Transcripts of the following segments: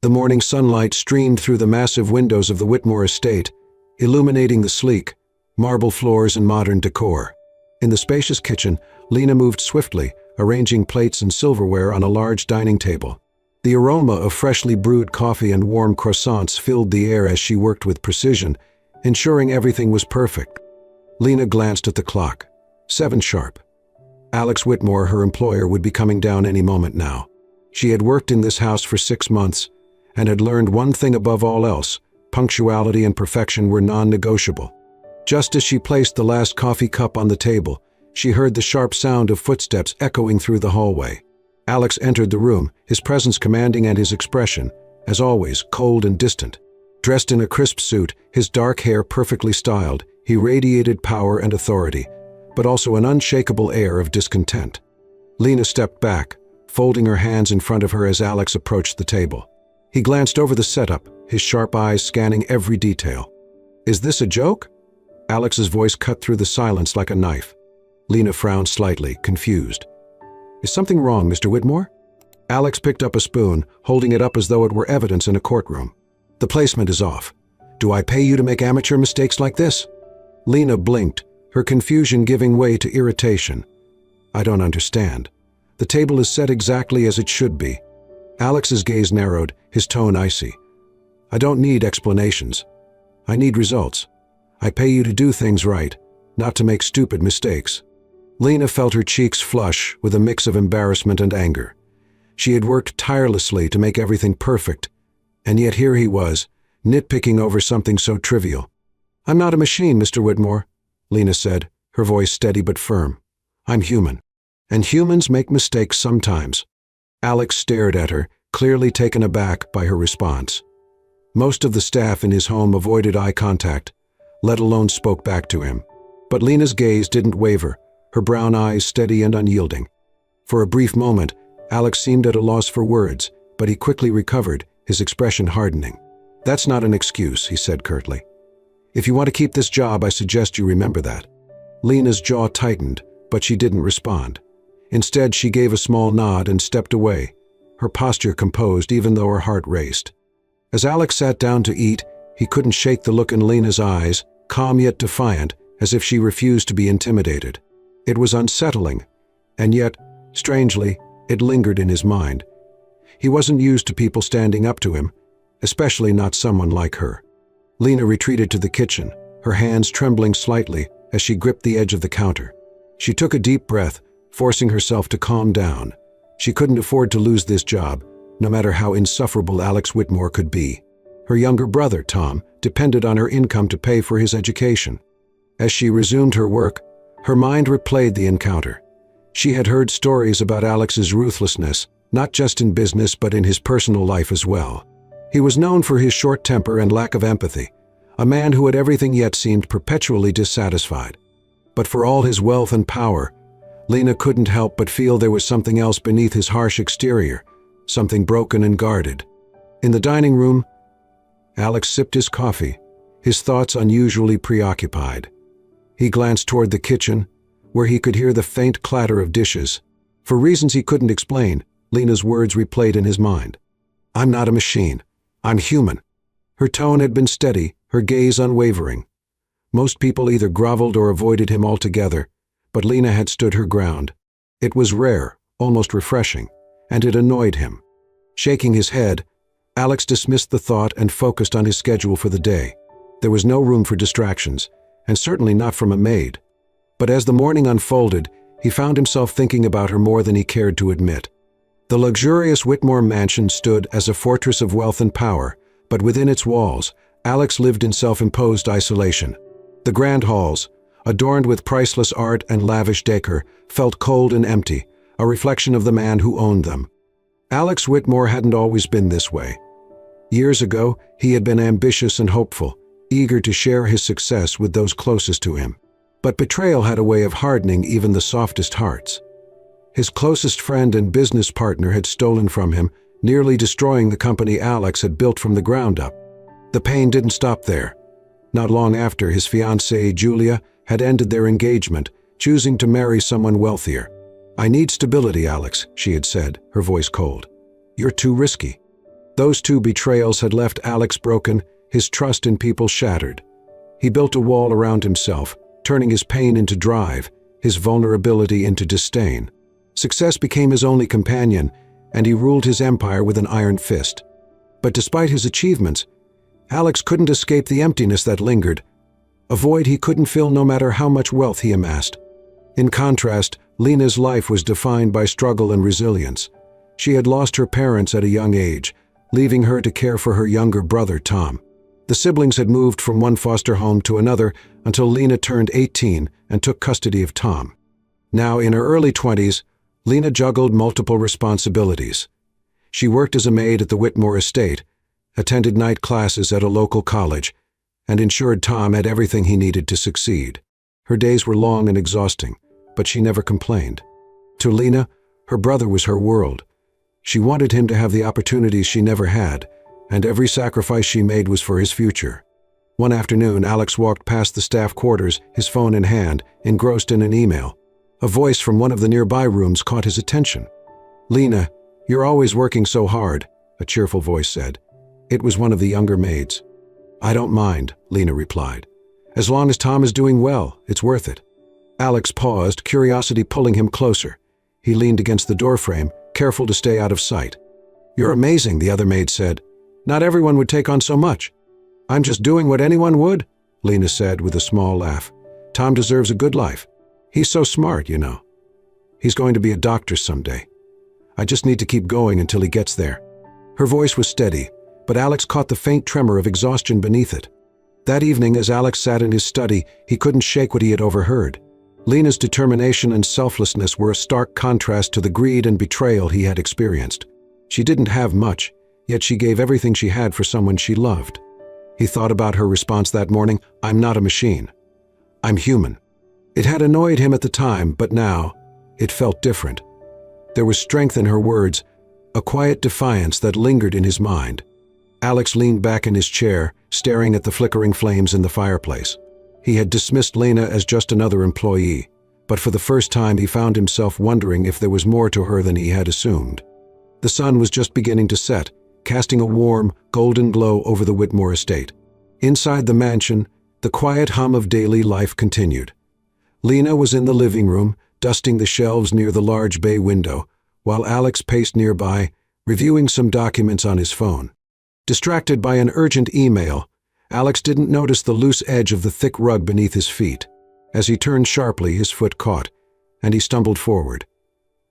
The morning sunlight streamed through the massive windows of the Whitmore estate, illuminating the sleek, marble floors and modern decor. In the spacious kitchen, Lena moved swiftly, arranging plates and silverware on a large dining table. The aroma of freshly brewed coffee and warm croissants filled the air as she worked with precision, ensuring everything was perfect. Lena glanced at the clock. 7 sharp. Alex Whitmore, her employer, would be coming down any moment now. She had worked in this house for 6 months and had learned one thing above all else: punctuality and perfection were non-negotiable. Just as she placed the last coffee cup on the table, she heard the sharp sound of footsteps echoing through the hallway. Alex entered the room, his presence commanding and his expression, as always, cold and distant. Dressed in a crisp suit, his dark hair perfectly styled, he radiated power and authority, but also an unshakable air of discontent. Lena stepped back, folding her hands in front of her as Alex approached the table. He glanced over the setup, his sharp eyes scanning every detail. "Is this a joke?" Alex's voice cut through the silence like a knife. Lena frowned slightly, confused. "Is something wrong, Mr. Whitmore?" Alex picked up a spoon, holding it up as though it were evidence in a courtroom. "The placement is off. Do I pay you to make amateur mistakes like this?" Lena blinked, her confusion giving way to irritation. "I don't understand. The table is set exactly as it should be." Alex's gaze narrowed, his tone icy. "I don't need explanations. I need results. I pay you to do things right, not to make stupid mistakes." Lena felt her cheeks flush with a mix of embarrassment and anger. She had worked tirelessly to make everything perfect, and yet here he was, nitpicking over something so trivial. "I'm not a machine, Mr. Whitmore," Lena said, her voice steady but firm. "I'm human, and humans make mistakes sometimes." Alex stared at her, clearly taken aback by her response. Most of the staff in his home avoided eye contact, let alone spoke back to him. But Lena's gaze didn't waver, her brown eyes steady and unyielding. For a brief moment, Alex seemed at a loss for words, but he quickly recovered, his expression hardening. "That's not an excuse," he said curtly. "If you want to keep this job, I suggest you remember that." Lena's jaw tightened, but she didn't respond. Instead, she gave a small nod and stepped away, her posture composed even though her heart raced. As Alex sat down to eat, he couldn't shake the look in Lena's eyes, calm yet defiant, as if she refused to be intimidated. It was unsettling, and yet, strangely, it lingered in his mind. He wasn't used to people standing up to him, especially not someone like her. Lena retreated to the kitchen, her hands trembling slightly as she gripped the edge of the counter. She took a deep breath, forcing herself to calm down. She couldn't afford to lose this job, no matter how insufferable Alex Whitmore could be. Her younger brother, Tom, depended on her income to pay for his education. As she resumed her work, her mind replayed the encounter. She had heard stories about Alex's ruthlessness, not just in business but in his personal life as well. He was known for his short temper and lack of empathy, a man who had everything yet seemed perpetually dissatisfied. But for all his wealth and power, Lena couldn't help but feel there was something else beneath his harsh exterior, something broken and guarded. In the dining room, Alex sipped his coffee, his thoughts unusually preoccupied. He glanced toward the kitchen, where he could hear the faint clatter of dishes. For reasons he couldn't explain, Lena's words replayed in his mind. "I'm not a machine. I'm human." Her tone had been steady, her gaze unwavering. Most people either groveled or avoided him altogether, but Lena had stood her ground. It was rare, almost refreshing, and it annoyed him. Shaking his head, Alex dismissed the thought and focused on his schedule for the day. There was no room for distractions, and certainly not from a maid. But as the morning unfolded, he found himself thinking about her more than he cared to admit. The luxurious Whitmore mansion stood as a fortress of wealth and power, but within its walls, Alex lived in self-imposed isolation. The grand halls, adorned with priceless art and lavish decor, felt cold and empty, a reflection of the man who owned them. Alex Whitmore hadn't always been this way. Years ago, he had been ambitious and hopeful, eager to share his success with those closest to him. But betrayal had a way of hardening even the softest hearts. His closest friend and business partner had stolen from him, nearly destroying the company Alex had built from the ground up. The pain didn't stop there. Not long after, his fiancée, Julia, had ended their engagement, choosing to marry someone wealthier. "I need stability, Alex," she had said, her voice cold. "You're too risky." Those two betrayals had left Alex broken, his trust in people shattered. He built a wall around himself, turning his pain into drive, his vulnerability into disdain. Success became his only companion, and he ruled his empire with an iron fist. But despite his achievements, Alex couldn't escape the emptiness that lingered, a void he couldn't fill no matter how much wealth he amassed. In contrast, Lena's life was defined by struggle and resilience. She had lost her parents at a young age, leaving her to care for her younger brother, Tom. The siblings had moved from one foster home to another until Lena turned 18 and took custody of Tom. Now, in her early 20s, Lena juggled multiple responsibilities. She worked as a maid at the Whitmore estate, attended night classes at a local college, and ensured Tom had everything he needed to succeed. Her days were long and exhausting, but she never complained. To Lena, her brother was her world. She wanted him to have the opportunities she never had, and every sacrifice she made was for his future. One afternoon, Alex walked past the staff quarters, his phone in hand, engrossed in an email. A voice from one of the nearby rooms caught his attention. "Lena, you're always working so hard," a cheerful voice said. It was one of the younger maids. "I don't mind," Lena replied. "As long as Tom is doing well, it's worth it." Alex paused, curiosity pulling him closer. He leaned against the doorframe, careful to stay out of sight. "You're amazing," the other maid said. "Not everyone would take on so much." "I'm just doing what anyone would," Lena said with a small laugh. "Tom deserves a good life. He's so smart, you know. He's going to be a doctor someday. I just need to keep going until he gets there." Her voice was steady, but Alex caught the faint tremor of exhaustion beneath it. That evening, as Alex sat in his study, he couldn't shake what he had overheard. Lena's determination and selflessness were a stark contrast to the greed and betrayal he had experienced. She didn't have much, yet she gave everything she had for someone she loved. He thought about her response that morning, "I'm not a machine. I'm human." It had annoyed him at the time, but now it felt different. There was strength in her words, a quiet defiance that lingered in his mind. Alex leaned back in his chair, staring at the flickering flames in the fireplace. He had dismissed Lena as just another employee, but for the first time he found himself wondering if there was more to her than he had assumed. The sun was just beginning to set, casting a warm, golden glow over the Whitmore estate. Inside the mansion, the quiet hum of daily life continued. Lena was in the living room, dusting the shelves near the large bay window, while Alex paced nearby, reviewing some documents on his phone. Distracted by an urgent email, Alex didn't notice the loose edge of the thick rug beneath his feet. As he turned sharply, his foot caught, and he stumbled forward.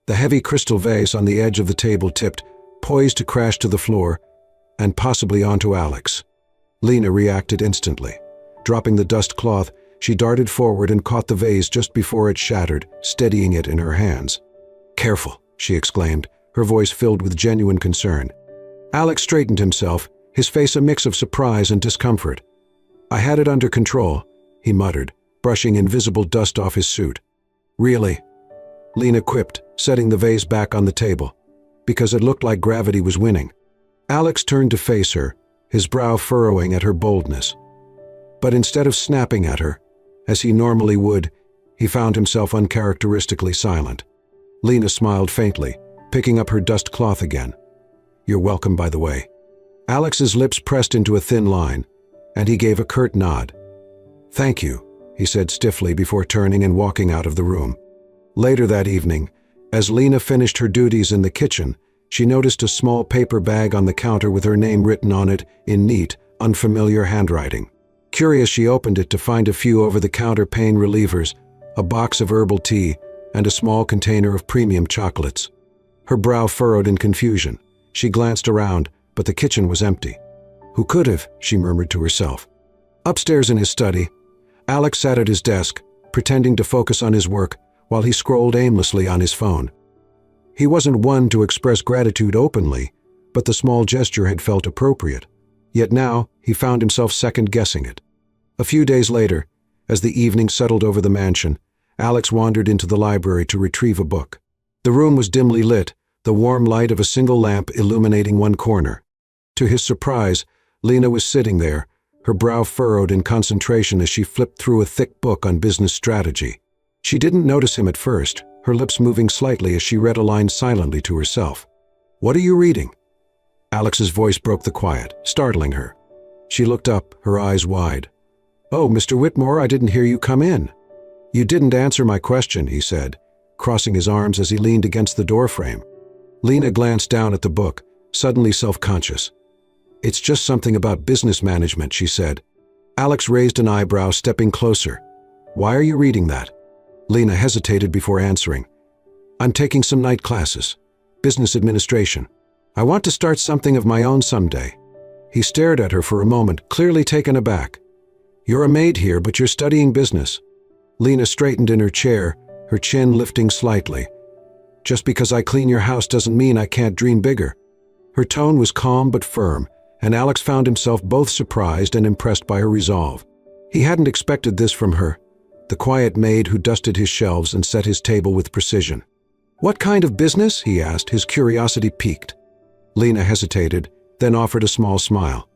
The heavy crystal vase on the edge of the table tipped, poised to crash to the floor, and possibly onto Alex. Lena reacted instantly. Dropping the dust cloth, she darted forward and caught the vase just before it shattered, steadying it in her hands. "Careful," she exclaimed, her voice filled with genuine concern. Alex straightened himself, his face a mix of surprise and discomfort. "I had it under control," he muttered, brushing invisible dust off his suit. "Really?" Lena quipped, setting the vase back on the table, "because it looked like gravity was winning." Alex turned to face her, his brow furrowing at her boldness. But instead of snapping at her, as he normally would, he found himself uncharacteristically silent. Lena smiled faintly, picking up her dust cloth again. "You're welcome, by the way." Alex's lips pressed into a thin line, and he gave a curt nod. "Thank you," he said stiffly before turning and walking out of the room. Later that evening, as Lena finished her duties in the kitchen, she noticed a small paper bag on the counter with her name written on it in neat, unfamiliar handwriting. Curious, she opened it to find a few over-the-counter pain relievers, a box of herbal tea, and a small container of premium chocolates. Her brow furrowed in confusion. She glanced around, but the kitchen was empty. "Who could have?" she murmured to herself. Upstairs in his study, Alex sat at his desk, pretending to focus on his work while he scrolled aimlessly on his phone. He wasn't one to express gratitude openly, but the small gesture had felt appropriate. Yet now he found himself second-guessing it. A few days later, as the evening settled over the mansion, Alex wandered into the library to retrieve a book. The room was dimly lit, the warm light of a single lamp illuminating one corner. To his surprise, Lena was sitting there, her brow furrowed in concentration as she flipped through a thick book on business strategy. She didn't notice him at first, her lips moving slightly as she read a line silently to herself. "What are you reading?" Alex's voice broke the quiet, startling her. She looked up, her eyes wide. "Oh, Mr. Whitmore, I didn't hear you come in." "You didn't answer my question," he said, crossing his arms as he leaned against the doorframe. Lena glanced down at the book, suddenly self-conscious. "It's just something about business management," she said. Alex raised an eyebrow, stepping closer. "Why are you reading that?" Lena hesitated before answering. "I'm taking some night classes. Business administration. I want to start something of my own someday." He stared at her for a moment, clearly taken aback. "You're a maid here, but you're studying business." Lena straightened in her chair, her chin lifting slightly. "Just because I clean your house doesn't mean I can't dream bigger." Her tone was calm but firm, and Alex found himself both surprised and impressed by her resolve. He hadn't expected this from her, the quiet maid who dusted his shelves and set his table with precision. "What kind of business?" he asked, his curiosity piqued. Lena hesitated, then offered a small smile.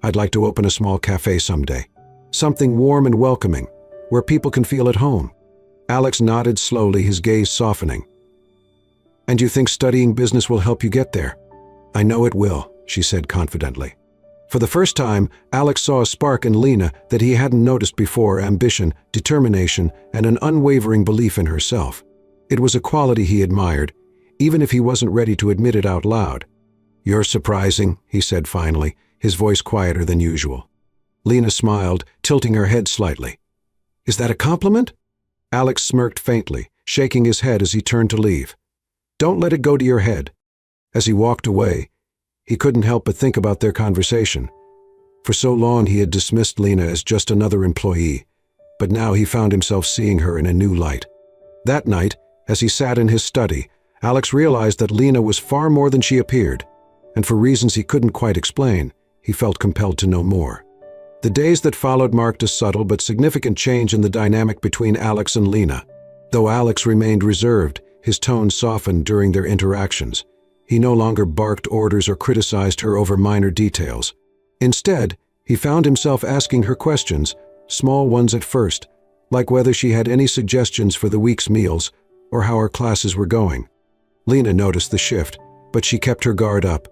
"I'd like to open a small cafe someday. Something warm and welcoming, where people can feel at home." Alex nodded slowly, his gaze softening. "And you think studying business will help you get there?" "I know it will," she said confidently. For the first time, Alex saw a spark in Lena that he hadn't noticed before: ambition, determination, and an unwavering belief in herself. It was a quality he admired, even if he wasn't ready to admit it out loud. "You're surprising," he said finally, his voice quieter than usual. Lena smiled, tilting her head slightly. "Is that a compliment?" Alex smirked faintly, shaking his head as he turned to leave. "Don't let it go to your head." As he walked away, he couldn't help but think about their conversation. For so long he had dismissed Lena as just another employee, but now he found himself seeing her in a new light. That night, as he sat in his study, Alex realized that Lena was far more than she appeared, and for reasons he couldn't quite explain, he felt compelled to know more. The days that followed marked a subtle but significant change in the dynamic between Alex and Lena. Though Alex remained reserved, his tone softened during their interactions. He no longer barked orders or criticized her over minor details. Instead, he found himself asking her questions, small ones at first, like whether she had any suggestions for the week's meals or how her classes were going. Lena noticed the shift, but she kept her guard up.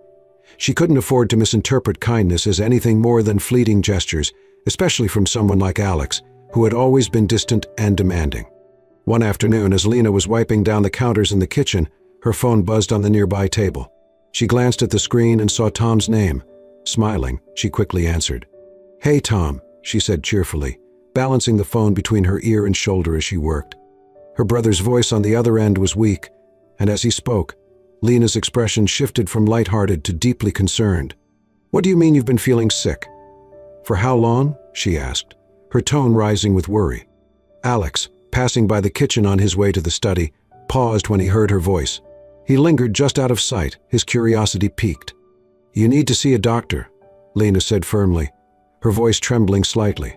She couldn't afford to misinterpret kindness as anything more than fleeting gestures, especially from someone like Alex, who had always been distant and demanding. One afternoon, as Lena was wiping down the counters in the kitchen, her phone buzzed on the nearby table. She glanced at the screen and saw Tom's name. Smiling, she quickly answered. "Hey, Tom," she said cheerfully, balancing the phone between her ear and shoulder as she worked. Her brother's voice on the other end was weak, and as he spoke, Lena's expression shifted from lighthearted to deeply concerned. "What do you mean you've been feeling sick?" "For how long?" she asked, her tone rising with worry. Alex, passing by the kitchen on his way to the study, paused when he heard her voice. He lingered just out of sight, his curiosity piqued. "You need to see a doctor," Lena said firmly, her voice trembling slightly.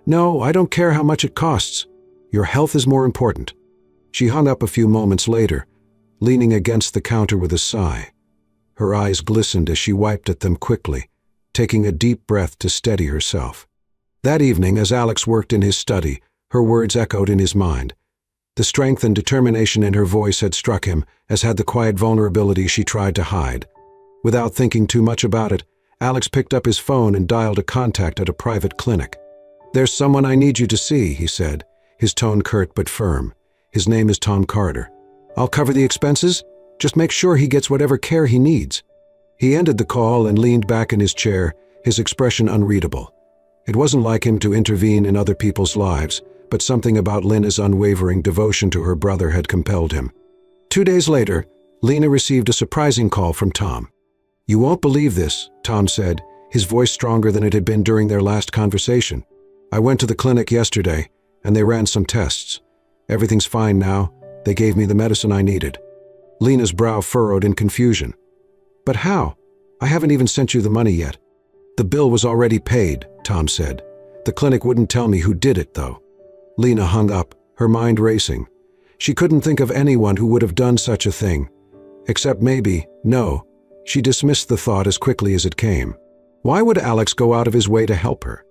"No, I don't care how much it costs. Your health is more important." She hung up a few moments later, leaning against the counter with a sigh. Her eyes glistened as she wiped at them quickly, taking a deep breath to steady herself. That evening, as Alex worked in his study, her words echoed in his mind. The strength and determination in her voice had struck him, as had the quiet vulnerability she tried to hide. Without thinking too much about it, Alex picked up his phone and dialed a contact at a private clinic. "There's someone I need you to see," he said, his tone curt but firm. "His name is Tom Carter. I'll cover the expenses. Just make sure he gets whatever care he needs." He ended the call and leaned back in his chair, his expression unreadable. It wasn't like him to intervene in other people's lives, but something about Lena's unwavering devotion to her brother had compelled him. 2 days later, Lena received a surprising call from Tom. "You won't believe this," Tom said, his voice stronger than it had been during their last conversation. "I went to the clinic yesterday, and they ran some tests. Everything's fine now. They gave me the medicine I needed." Lena's brow furrowed in confusion. "But how? I haven't even sent you the money yet." "The bill was already paid," Tom said. "The clinic wouldn't tell me who did it, though." Lena hung up, her mind racing. She couldn't think of anyone who would have done such a thing. Except maybe, no, she dismissed the thought as quickly as it came. Why would Alex go out of his way to help her?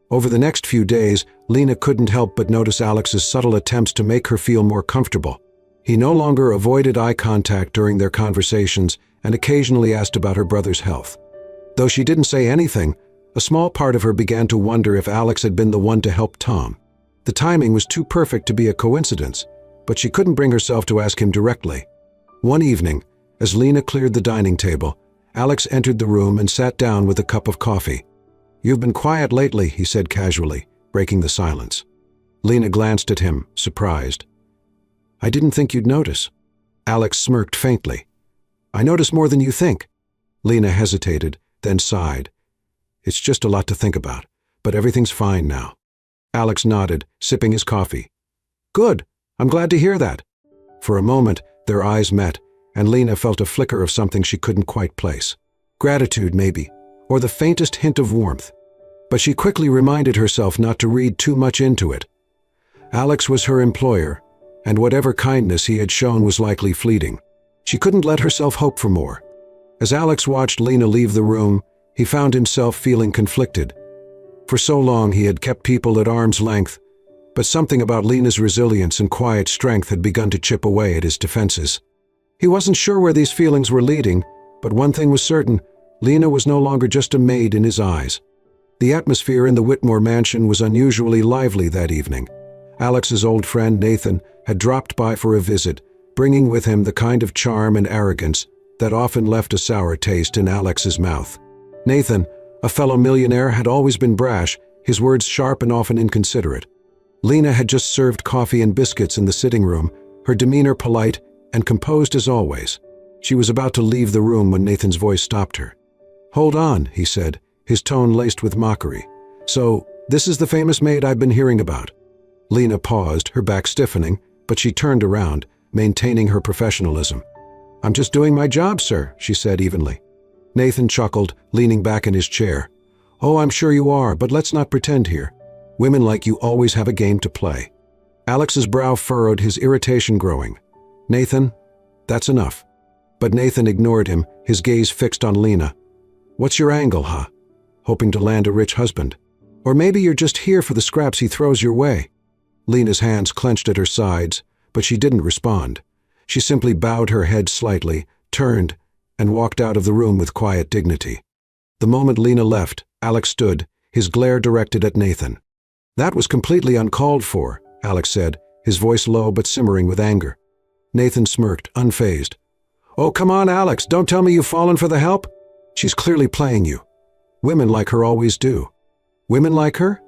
Over the next few days, Lena couldn't help but notice Alex's subtle attempts to make her feel more comfortable. He no longer avoided eye contact during their conversations and occasionally asked about her brother's health. Though she didn't say anything, a small part of her began to wonder if Alex had been the one to help Tom. The timing was too perfect to be a coincidence, but she couldn't bring herself to ask him directly. One evening, as Lena cleared the dining table, Alex entered the room and sat down with a cup of coffee. "You've been quiet lately," he said casually, breaking the silence. Lena glanced at him, surprised. "I didn't think you'd notice." Alex smirked faintly. "I notice more than you think." Lena hesitated, then sighed. "It's just a lot to think about, but everything's fine now." Alex nodded, sipping his coffee. "Good. I'm glad to hear that." For a moment, their eyes met, and Lena felt a flicker of something she couldn't quite place. Gratitude, maybe, or the faintest hint of warmth. But she quickly reminded herself not to read too much into it. Alex was her employer, and whatever kindness he had shown was likely fleeting. She couldn't let herself hope for more. As Alex watched Lena leave the room, he found himself feeling conflicted. For so long he had kept people at arm's length, but something about Lena's resilience and quiet strength had begun to chip away at his defenses. He wasn't sure where these feelings were leading, but one thing was certain: Lena was no longer just a maid in his eyes. The atmosphere in the Whitmore mansion was unusually lively that evening. Alex's old friend Nathan had dropped by for a visit, bringing with him the kind of charm and arrogance that often left a sour taste in Alex's mouth. Nathan, a fellow millionaire, had always been brash, his words sharp and often inconsiderate. Lena had just served coffee and biscuits in the sitting room, her demeanor polite and composed as always. She was about to leave the room when Nathan's voice stopped her. "Hold on," he said, his tone laced with mockery. "So, this is the famous maid I've been hearing about." Lena paused, her back stiffening, but she turned around, maintaining her professionalism. "I'm just doing my job, sir," she said evenly. Nathan chuckled, leaning back in his chair. "Oh, I'm sure you are, but let's not pretend here. Women like you always have a game to play." Alex's brow furrowed, his irritation growing. "Nathan, that's enough." But Nathan ignored him, his gaze fixed on Lena. "What's your angle, huh? Hoping to land a rich husband? Or maybe you're just here for the scraps he throws your way?" Lena's hands clenched at her sides, but she didn't respond. She simply bowed her head slightly, turned, and walked out of the room with quiet dignity. The moment Lena left, Alex stood, his glare directed at Nathan. "That was completely uncalled for," Alex said, his voice low but simmering with anger. Nathan smirked, unfazed. "Oh, come on, Alex, don't tell me you've fallen for the help. She's clearly playing you. Women like her always do." "Women like her?"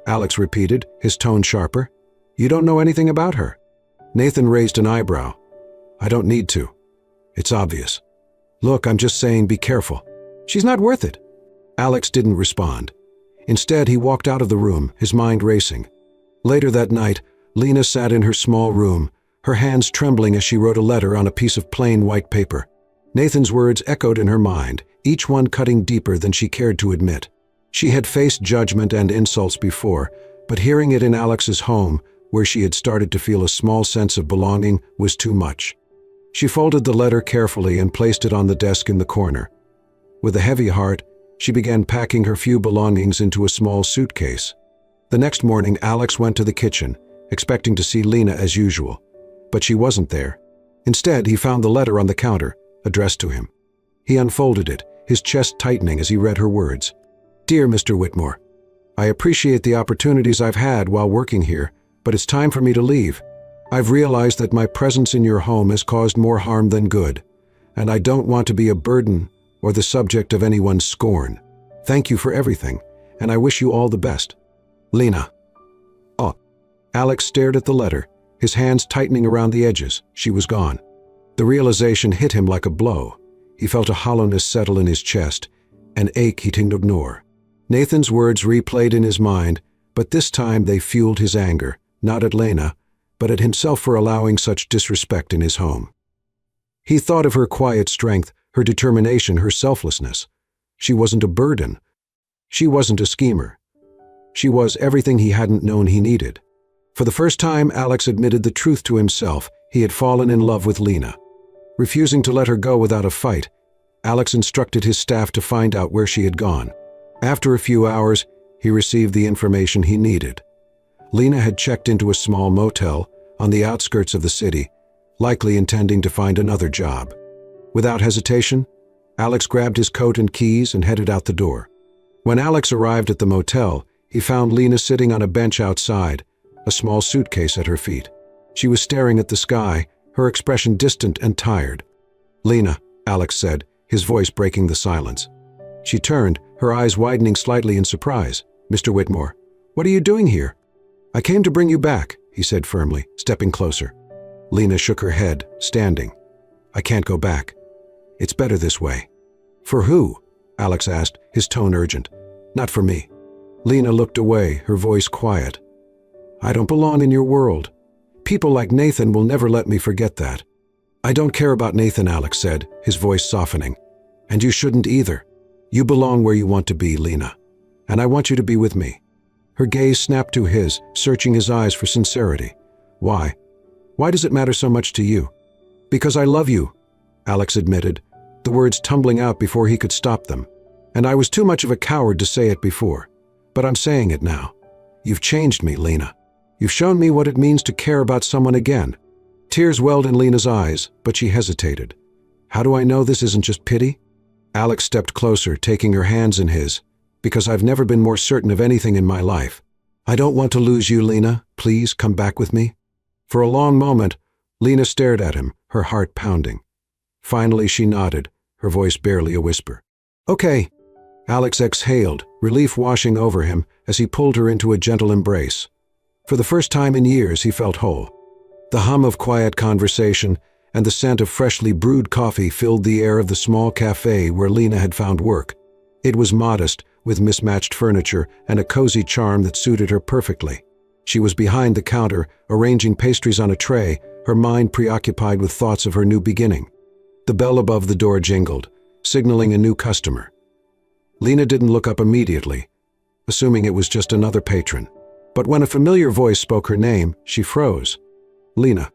Alex repeated, his tone sharper. "You don't know anything about her." Nathan raised an eyebrow. "I don't need to. It's obvious. Look, I'm just saying be careful. She's not worth it." Alex didn't respond. Instead, he walked out of the room, his mind racing. Later that night, Lena sat in her small room, her hands trembling as she wrote a letter on a piece of plain white paper. Nathan's words echoed in her mind, each one cutting deeper than she cared to admit. She had faced judgment and insults before, but hearing it in Alex's home, where she had started to feel a small sense of belonging, was too much. She folded the letter carefully and placed it on the desk in the corner. With a heavy heart, she began packing her few belongings into a small suitcase. The next morning, Alex went to the kitchen, expecting to see Lena as usual. But she wasn't there. Instead, he found the letter on the counter, addressed to him. He unfolded it, his chest tightening as he read her words. "Dear Mr. Whitmore, I appreciate the opportunities I've had while working here, but it's time for me to leave. I've realized that my presence in your home has caused more harm than good, and I don't want to be a burden or the subject of anyone's scorn. Thank you for everything, and I wish you all the best. Lena." "Oh." Alex stared at the letter, his hands tightening around the edges. She was gone. The realization hit him like a blow. He felt a hollowness settle in his chest, an ache he couldn't ignore. Nathan's words replayed in his mind, but this time they fueled his anger, not at Lena, but at himself for allowing such disrespect in his home. He thought of her quiet strength, her determination, her selflessness. She wasn't a burden. She wasn't a schemer. She was everything he hadn't known he needed. For the first time, Alex admitted the truth to himself. He had fallen in love with Lena. Refusing to let her go without a fight, Alex instructed his staff to find out where she had gone. After a few hours, he received the information he needed. Lena had checked into a small motel on the outskirts of the city, likely intending to find another job. Without hesitation, Alex grabbed his coat and keys and headed out the door. When Alex arrived at the motel, he found Lena sitting on a bench outside, a small suitcase at her feet. She was staring at the sky, her expression distant and tired. "Lena," Alex said, his voice breaking the silence. She turned, her eyes widening slightly in surprise. "Mr. Whitmore, what are you doing here?" "I came to bring you back," he said firmly, stepping closer. Lena shook her head, standing. "I can't go back. It's better this way." "For who?" Alex asked, his tone urgent. "Not for me." Lena looked away, her voice quiet. "I don't belong in your world. People like Nathan will never let me forget that." "I don't care about Nathan," Alex said, his voice softening. "And you shouldn't either. You belong where you want to be, Lena. And I want you to be with me." Her gaze snapped to his, searching his eyes for sincerity. "Why? Why does it matter so much to you?" "Because I love you," Alex admitted, the words tumbling out before he could stop them. "And I was too much of a coward to say it before. But I'm saying it now. You've changed me, Lena. You've shown me what it means to care about someone again." Tears welled in Lena's eyes, but she hesitated. "How do I know this isn't just pity?" Alex stepped closer, taking her hands in his. "Because I've never been more certain of anything in my life. I don't want to lose you, Lena. Please come back with me." For a long moment, Lena stared at him, her heart pounding. Finally, she nodded, her voice barely a whisper. "Okay." Alex exhaled, relief washing over him as he pulled her into a gentle embrace. For the first time in years, he felt whole. The hum of quiet conversation and the scent of freshly brewed coffee filled the air of the small cafe where Lena had found work. It was modest, with mismatched furniture and a cozy charm that suited her perfectly. She was behind the counter, arranging pastries on a tray, her mind preoccupied with thoughts of her new beginning. The bell above the door jingled, signaling a new customer. Lena didn't look up immediately, assuming it was just another patron. But when a familiar voice spoke her name, she froze. "Lena."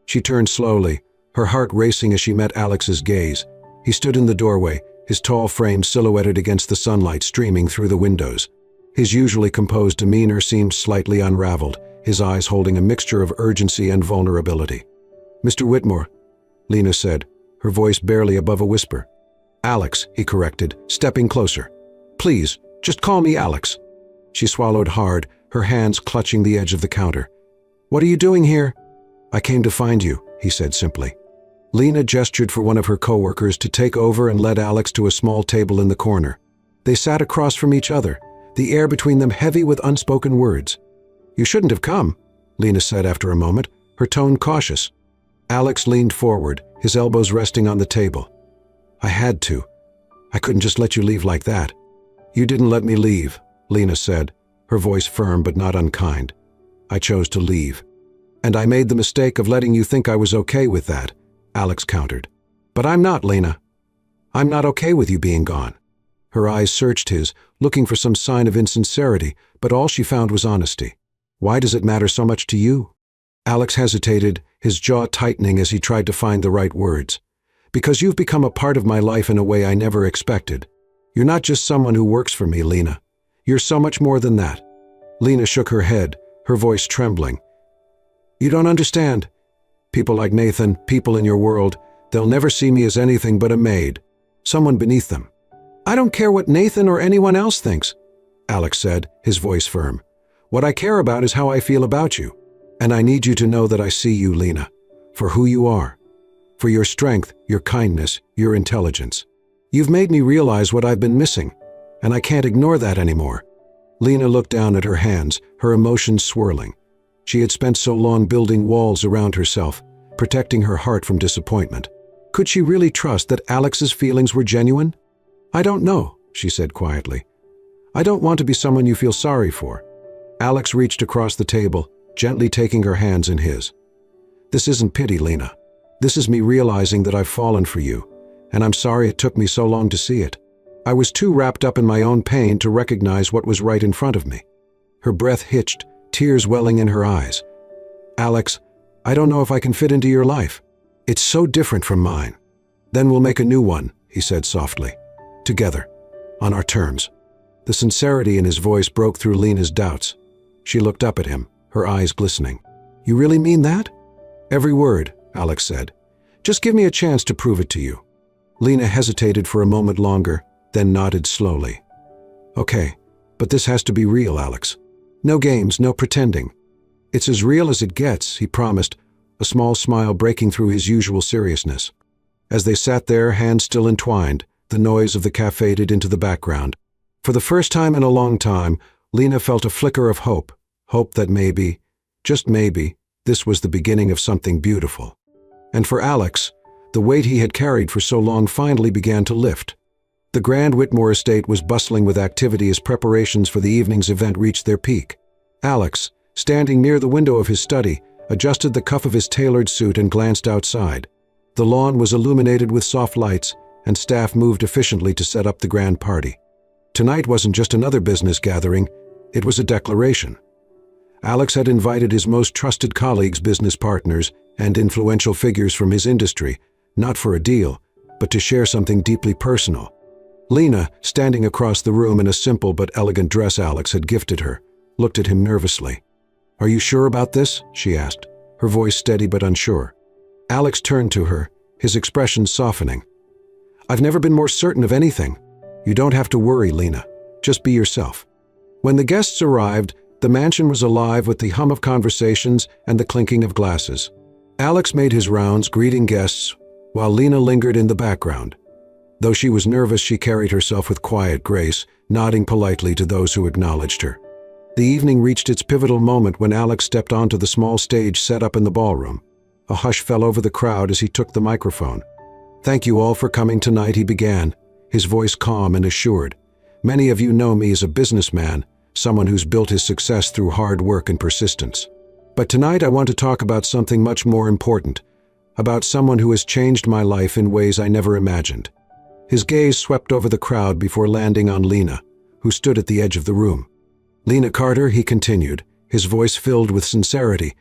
She turned slowly, her heart racing as she met Alex's gaze. He stood in the doorway, his tall frame silhouetted against the sunlight streaming through the windows. His usually composed demeanor seemed slightly unraveled, his eyes holding a mixture of urgency and vulnerability. "Mr. Whitmore," Lena said, her voice barely above a whisper. "Alex," he corrected, stepping closer. "Please, just call me Alex." She swallowed hard, her hands clutching the edge of the counter. "What are you doing here?" "I came to find you," he said simply. Lena gestured for one of her coworkers to take over and led Alex to a small table in the corner. They sat across from each other, the air between them heavy with unspoken words. "You shouldn't have come," Lena said after a moment, her tone cautious. Alex leaned forward, his elbows resting on the table. "I had to. I couldn't just let you leave like that." "You didn't let me leave," Lena said, her voice firm but not unkind. "I chose to leave. And I made the mistake of letting you think I was okay with that," Alex countered. "But I'm not, Lena. I'm not okay with you being gone." Her eyes searched his, looking for some sign of insincerity, but all she found was honesty. "Why does it matter so much to you?" Alex hesitated, his jaw tightening as he tried to find the right words. "Because you've become a part of my life in a way I never expected. You're not just someone who works for me, Lena. You're so much more than that." Lena shook her head, her voice trembling. "You don't understand. People like Nathan, people in your world, they'll never see me as anything but a maid, someone beneath them." "I don't care what Nathan or anyone else thinks," Alex said, his voice firm. "What I care about is how I feel about you. And I need you to know that I see you, Lena, for who you are, for your strength, your kindness, your intelligence. You've made me realize what I've been missing, and I can't ignore that anymore." Lena looked down at her hands, her emotions swirling. She had spent so long building walls around herself, protecting her heart from disappointment. Could she really trust that Alex's feelings were genuine? "I don't know," she said quietly. "I don't want to be someone you feel sorry for." Alex reached across the table, gently taking her hands in his. "This isn't pity, Lena. This is me realizing that I've fallen for you, and I'm sorry it took me so long to see it. I was too wrapped up in my own pain to recognize what was right in front of me." Her breath hitched, tears welling in her eyes. "Alex, I don't know if I can fit into your life. It's so different from mine." "Then we'll make a new one," he said softly. "Together, on our terms." The sincerity in his voice broke through Lena's doubts. She looked up at him, her eyes glistening. "You really mean that?" "Every word," Alex said. "Just give me a chance to prove it to you." Lena hesitated for a moment longer, then nodded slowly. "Okay, but this has to be real, Alex. No games, no pretending." "It's as real as it gets," he promised, a small smile breaking through his usual seriousness. As they sat there, hands still entwined, the noise of the cafe faded into the background. For the first time in a long time, Lena felt a flicker of hope that maybe, just maybe, this was the beginning of something beautiful. And for Alex, the weight he had carried for so long finally began to lift. The Grand Whitmore estate was bustling with activity as preparations for the evening's event reached their peak. Alex, standing near the window of his study, adjusted the cuff of his tailored suit and glanced outside. The lawn was illuminated with soft lights, and staff moved efficiently to set up the grand party. Tonight wasn't just another business gathering, it was a declaration. Alex had invited his most trusted colleagues, business partners, and influential figures from his industry, not for a deal, but to share something deeply personal. Lena, standing across the room in a simple but elegant dress Alex had gifted her, looked at him nervously. "Are you sure about this?" she asked, her voice steady but unsure. Alex turned to her, his expression softening. "I've never been more certain of anything. You don't have to worry, Lena. Just be yourself." When the guests arrived, the mansion was alive with the hum of conversations and the clinking of glasses. Alex made his rounds, greeting guests, while Lena lingered in the background. Though she was nervous, she carried herself with quiet grace, nodding politely to those who acknowledged her. The evening reached its pivotal moment when Alex stepped onto the small stage set up in the ballroom. A hush fell over the crowd as he took the microphone. "Thank you all for coming tonight," he began, his voice calm and assured. "Many of you know me as a businessman, someone who's built his success through hard work and persistence. But tonight I want to talk about something much more important, about someone who has changed my life in ways I never imagined." His gaze swept over the crowd before landing on Lena, who stood at the edge of the room. "Lena Carter," he continued, his voice filled with sincerity,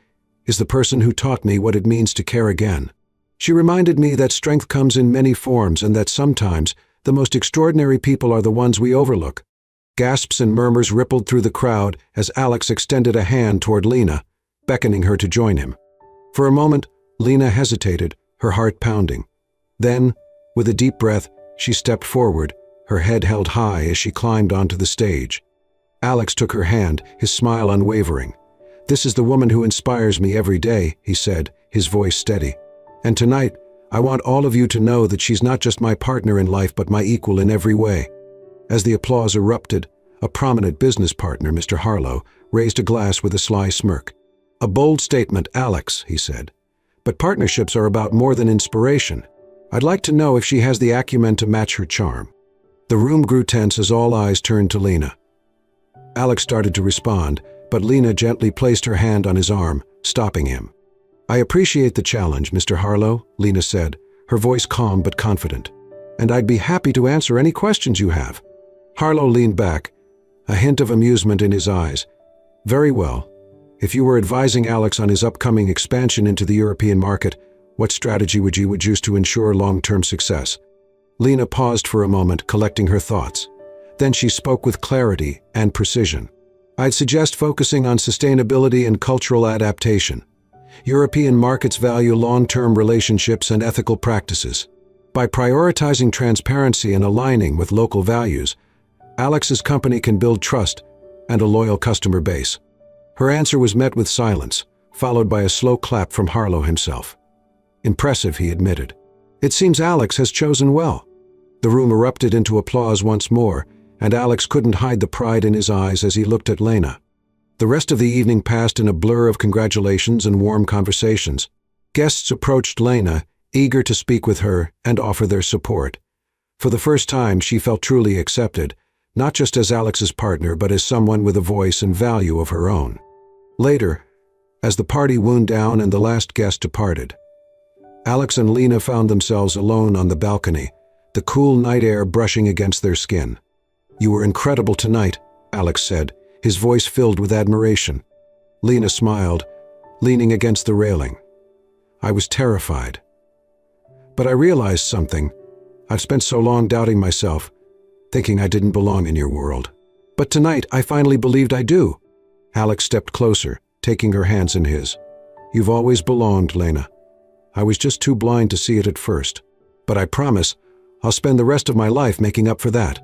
"is the person who taught me what it means to care again. She reminded me that strength comes in many forms and that sometimes the most extraordinary people are the ones we overlook." Gasps and murmurs rippled through the crowd as Alex extended a hand toward Lena, beckoning her to join him. For a moment, Lena hesitated, her heart pounding. Then, with a deep breath, she stepped forward, her head held high as she climbed onto the stage. Alex took her hand, his smile unwavering. "This is the woman who inspires me every day," he said, his voice steady. "And tonight, I want all of you to know that she's not just my partner in life but my equal in every way." As the applause erupted, a prominent business partner, Mr. Harlow, raised a glass with a sly smirk. "A bold statement, Alex," he said. "But partnerships are about more than inspiration. I'd like to know if she has the acumen to match her charm." The room grew tense as all eyes turned to Lena. Alex started to respond, but Lena gently placed her hand on his arm, stopping him. "I appreciate the challenge, Mr. Harlow," Lena said, her voice calm but confident. "And I'd be happy to answer any questions you have." Harlow leaned back, a hint of amusement in his eyes. "Very well. If you were advising Alex on his upcoming expansion into the European market, what strategy would you use to ensure long-term success?" Lena paused for a moment, collecting her thoughts. Then she spoke with clarity and precision. "I'd suggest focusing on sustainability and cultural adaptation. European markets value long-term relationships and ethical practices. By prioritizing transparency and aligning with local values, Alex's company can build trust and a loyal customer base." Her answer was met with silence, followed by a slow clap from Harlow himself. "Impressive," he admitted. "It seems Alex has chosen well." The room erupted into applause once more, and Alex couldn't hide the pride in his eyes as he looked at Lena. The rest of the evening passed in a blur of congratulations and warm conversations. Guests approached Lena, eager to speak with her and offer their support. For the first time, she felt truly accepted, not just as Alex's partner, but as someone with a voice and value of her own. Later, as the party wound down and the last guest departed, Alex and Lena found themselves alone on the balcony, the cool night air brushing against their skin. "You were incredible tonight," Alex said, his voice filled with admiration. Lena smiled, leaning against the railing. "I was terrified. But I realized something. I've spent so long doubting myself, thinking I didn't belong in your world. But tonight, I finally believed I do." Alex stepped closer, taking her hands in his. "You've always belonged, Lena. I was just too blind to see it at first. But I promise, I'll spend the rest of my life making up for that."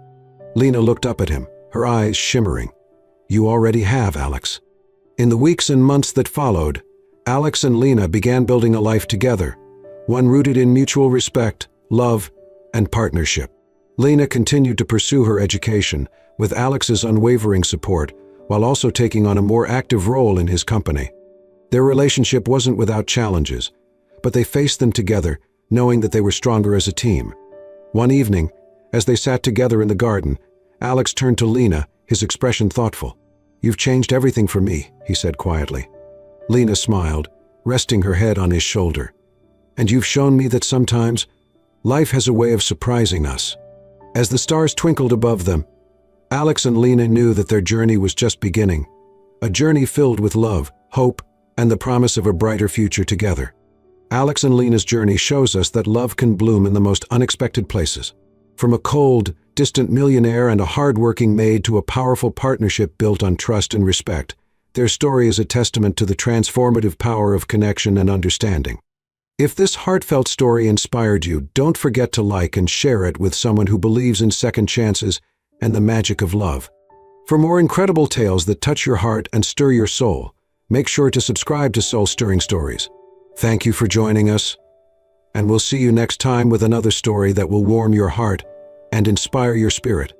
Lena looked up at him, her eyes shimmering. "You already have, Alex." In the weeks and months that followed, Alex and Lena began building a life together, one rooted in mutual respect, love, and partnership. Lena continued to pursue her education, with Alex's unwavering support, while also taking on a more active role in his company. Their relationship wasn't without challenges, but they faced them together, knowing that they were stronger as a team. One evening, as they sat together in the garden, Alex turned to Lena, his expression thoughtful. "You've changed everything for me," he said quietly. Lena smiled, resting her head on his shoulder. "And you've shown me that sometimes life has a way of surprising us." As the stars twinkled above them, Alex and Lena knew that their journey was just beginning, a journey filled with love, hope, and the promise of a brighter future together. Alex and Lena's journey shows us that love can bloom in the most unexpected places. From a cold, distant millionaire and a hard-working maid to a powerful partnership built on trust and respect, their story is a testament to the transformative power of connection and understanding. If this heartfelt story inspired you, don't forget to like and share it with someone who believes in second chances and the magic of love. For more incredible tales that touch your heart and stir your soul, make sure to subscribe to Soul-Stirring Stories. Thank you for joining us, and we'll see you next time with another story that will warm your heart and inspire your spirit.